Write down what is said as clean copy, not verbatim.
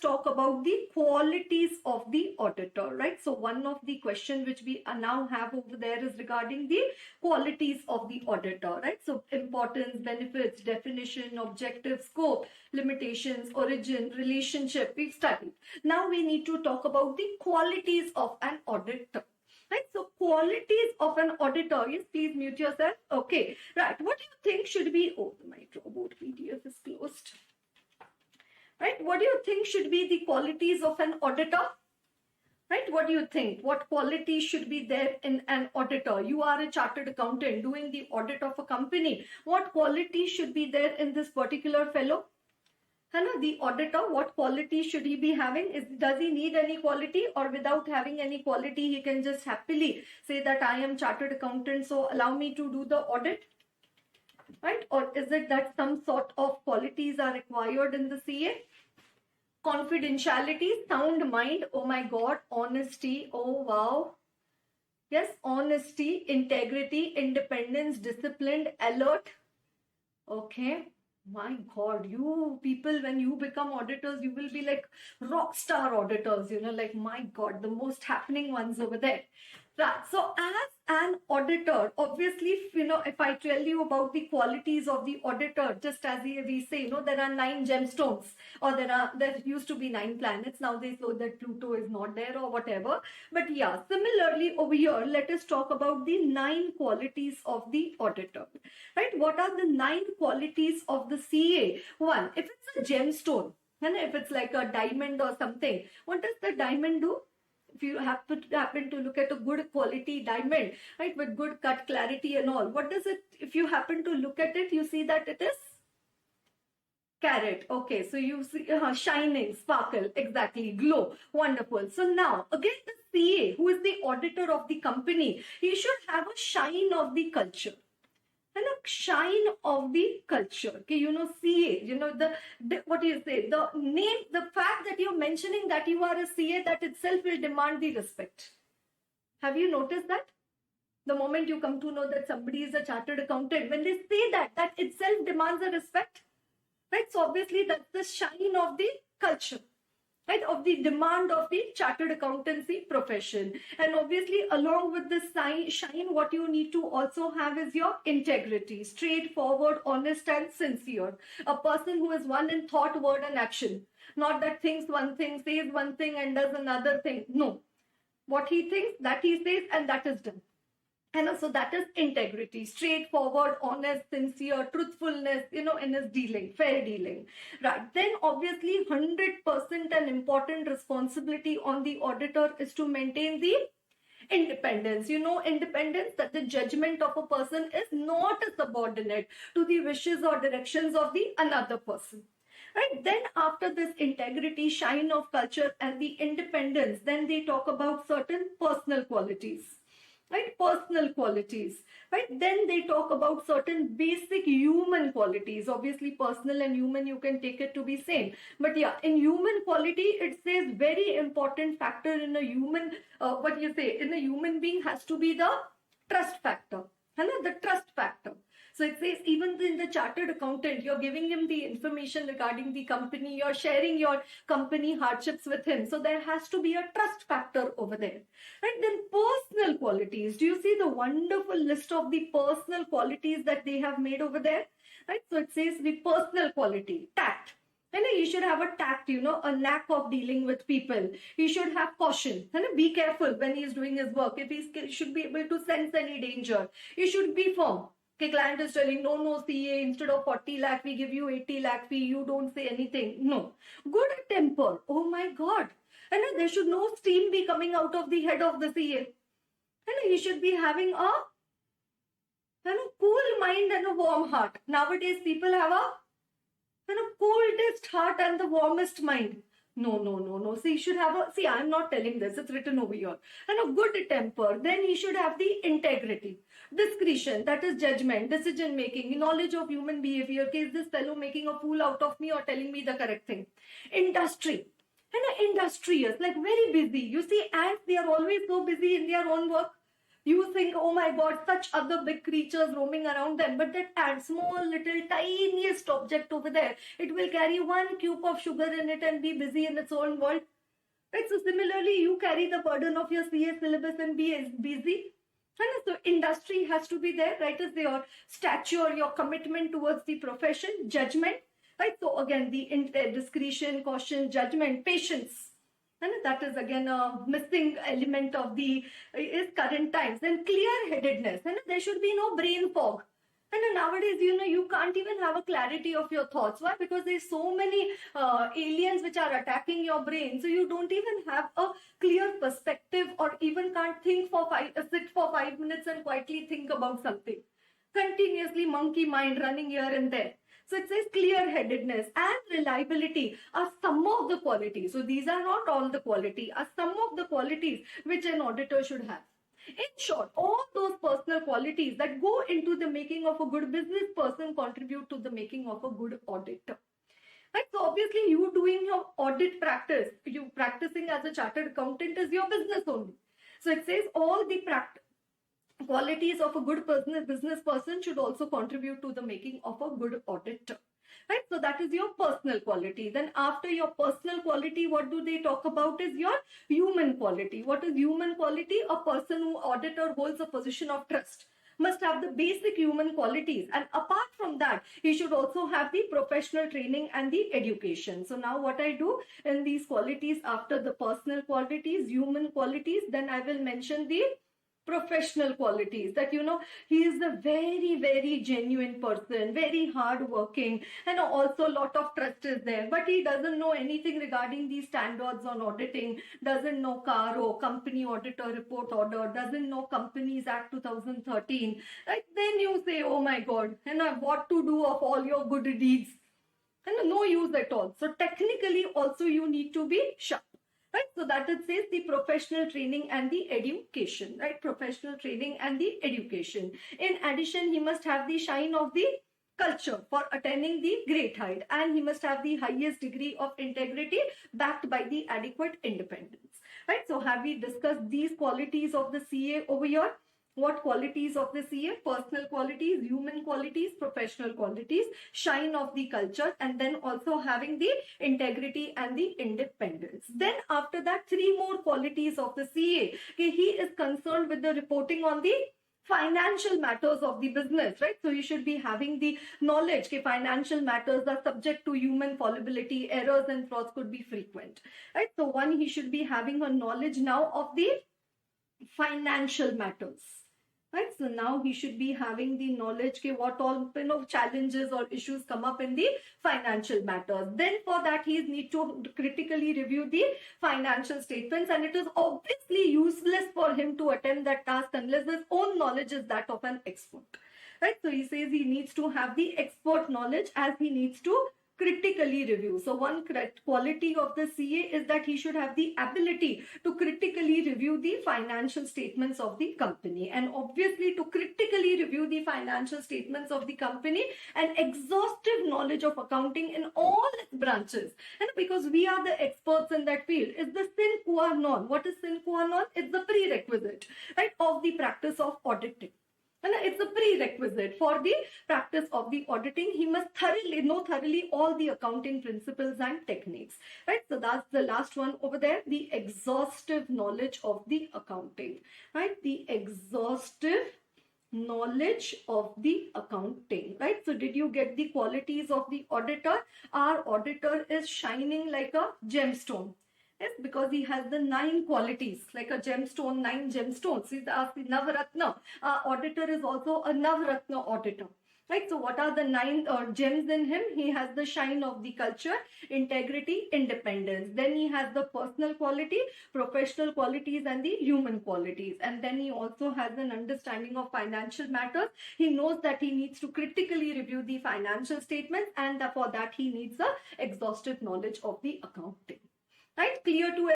talk about the qualities of the auditor, right? So one of the question which we now have over there is regarding the qualities of the auditor, right? So importance, benefits, definition, objective, scope, limitations, origin, relationship, we've studied. Now we need to talk about the qualities of an auditor. Right, so qualities of an auditor. Yes, please mute yourself. Okay, right. What do you think should be? Oh, my robot PDF is closed. Right, what do you think should be the qualities of an auditor? Right, what do you think? What qualities should be there in an auditor? You are a chartered accountant doing the audit of a company. What qualities should be there in this particular fellow? The auditor, what quality should he be having? Does he need any quality, or without having any quality, he can just happily say that I am chartered accountant, so allow me to do the audit? Right? Or is it that some sort of qualities are required in the CA? Confidentiality, sound mind, oh my God, honesty, oh wow. Yes, honesty, integrity, independence, disciplined, alert. Okay. My God, you people, when you become auditors, you will be like rock star auditors, like my God, the most happening ones over there. Right. So as an auditor, obviously, if I tell you about the qualities of the auditor, just as we say, there are 9 gemstones, or there used to be 9 planets. Now they say that Pluto is not there or whatever. But yeah, similarly over here, let us talk about the 9 qualities of the auditor. Right? What are the 9 qualities of the CA? 1, if it's a gemstone, and if it's like a diamond or something, what does the diamond do? If you happen to look at a good quality diamond, right, with good cut clarity and all, what does it, if you happen to look at it, you see that it is carat. Okay, so you see shining, sparkle, exactly, glow, wonderful. So now, again, the CA, who is the auditor of the company, he should have a shine of the culture. And a shine of the culture. Okay, CA, what do you say? The name, the fact that you're mentioning that you are a CA, that itself will demand the respect. Have you noticed that? The moment you come to know that somebody is a chartered accountant, when they say that, that itself demands a respect. Right? So obviously that's the shine of the culture. Right, of the demand of the chartered accountancy profession. And obviously along with this shine, what you need to also have is your integrity, straightforward, honest and sincere. A person who is one in thought, word and action. Not that thinks one thing, says one thing and does another thing. No. What he thinks, that he says, and that is done. And so that is integrity, straightforward, honest, sincere, truthfulness, in his dealing, fair dealing. Right. Then obviously 100% an important responsibility on the auditor is to maintain the independence. Independence, that the judgment of a person is not a subordinate to the wishes or directions of the another person. Right. Then after this integrity, shine of culture and the independence, then they talk about certain personal qualities. Right, personal qualities, right? Then they talk about certain basic human qualities. Obviously, personal and human, you can take it to be same. But yeah, in human quality, it says very important factor in a human, in a human being has to be the trust factor. The trust factor. So it says even in the chartered accountant, you're giving him the information regarding the company, you're sharing your company hardships with him. So there has to be a trust factor over there. Right? Then personal qualities. Do you see the wonderful list of the personal qualities that they have made over there? Right? So it says the personal quality, tact. And he should have a tact, a knack of dealing with people. He should have caution. And be careful when he is doing his work. If he should be able to sense any danger. He should be firm. Okay, client is telling, no, CA, instead of 40 lakh, we give you 80 lakh fee. You don't say anything. No. Good temper. Oh my God. And there should no steam be coming out of the head of the CA. And he should be having a cool mind and a warm heart. Nowadays, people have a coldest heart and the warmest mind. No. See, he should have I'm not telling this, it's written over here. And a good temper. Then he should have the integrity. Discretion, that is judgment, decision making, knowledge of human behavior. Okay, is this fellow making a fool out of me or telling me the correct thing? Industry. And industrious, like very busy. You see, ants, they are always so busy in their own work. You think, oh my God, such other big creatures roaming around them, but that ant, small little tiniest object over there, it will carry one cube of sugar in it and be busy in its own world. Right? So similarly, you carry the burden of your CA syllabus and be busy. And so industry has to be there, right? Is your stature, your commitment towards the profession, judgment, right? So again, the discretion, caution, judgment, patience. And that is again a missing element of the is current times. Then clear-headedness. And there should be no brain fog. And nowadays, you can't even have a clarity of your thoughts. Why? Because there's so many aliens which are attacking your brain. So you don't even have a clear perspective, or even can't sit for 5 minutes and quietly think about something. Continuously monkey mind running here and there. So it says clear-headedness and reliability are some of the qualities. So these are not all the quality, are some of the qualities which an auditor should have. In short, all those personal qualities that go into the making of a good business person contribute to the making of a good auditor. Right? So obviously you doing your audit practice, you practicing as a chartered accountant is your business only. So it says all the qualities of a good business person should also contribute to the making of a good auditor. Right? So that is your personal quality. Then after your personal quality, what do they talk about is your human quality. What is human quality? A person who auditor holds a position of trust must have the basic human qualities, and apart from that he should also have the professional training and the education. So now what I do in these qualities, after the personal qualities, human qualities, then I will mention the professional qualities, that he is a very, very genuine person, very hardworking, and also a lot of trust is there, but he doesn't know anything regarding these standards on auditing, doesn't know CARO, Company Auditor Report Order, doesn't know Companies Act 2013, right? Then you say, oh my God, what to do of all your good deeds, and no use at all. So technically also you need to be sharp. Right, so that it says the professional training and the education, right? Professional training and the education. In addition, he must have the shine of the culture for attaining the great height, and he must have the highest degree of integrity backed by the adequate independence. Right, so have we discussed these qualities of the CA over here? What qualities of the CA? Personal qualities, human qualities, professional qualities, shine of the culture, and then also having the integrity and the independence. Then after that, 3 more qualities of the CA. Okay, he is concerned with the reporting on the financial matters of the business, right? So you should be having the knowledge that financial matters are subject to human fallibility, errors and frauds could be frequent, right? So one, he should be having a knowledge now of the financial matters. Right, so now he should be having the knowledge what all challenges or issues come up in the financial matters. Then for that he need to critically review the financial statements, and it is obviously useless for him to attempt that task unless his own knowledge is that of an expert. Right, so he says he needs to have the expert knowledge as he needs to critically review. So one quality of the CA is that he should have the ability to critically review the financial statements of the company, and obviously to critically review the financial statements of the company, and exhaustive knowledge of accounting in all its branches. And because we are the experts in that field, is the sine qua non. What is sine qua non? It's the prerequisite, right, of the practice of auditing. And it's a prerequisite for the practice of the auditing. He must know thoroughly all the accounting principles and techniques. Right? So that's the last one over there, the exhaustive knowledge of the accounting. Right? The exhaustive knowledge of the accounting. Right? So did you get the qualities of the auditor? Our auditor is shining like a gemstone. Yes, because he has the 9 qualities, like a gemstone, 9 gemstones. He's the Navratna. Auditor is also a Navratna auditor. Right, so what are the 9 gems in him? He has the shine of the culture, integrity, independence. Then he has the personal quality, professional qualities and the human qualities. And then he also has an understanding of financial matters. He knows that he needs to critically review the financial statements, and for that he needs a exhaustive knowledge of the accounting. Right, clear to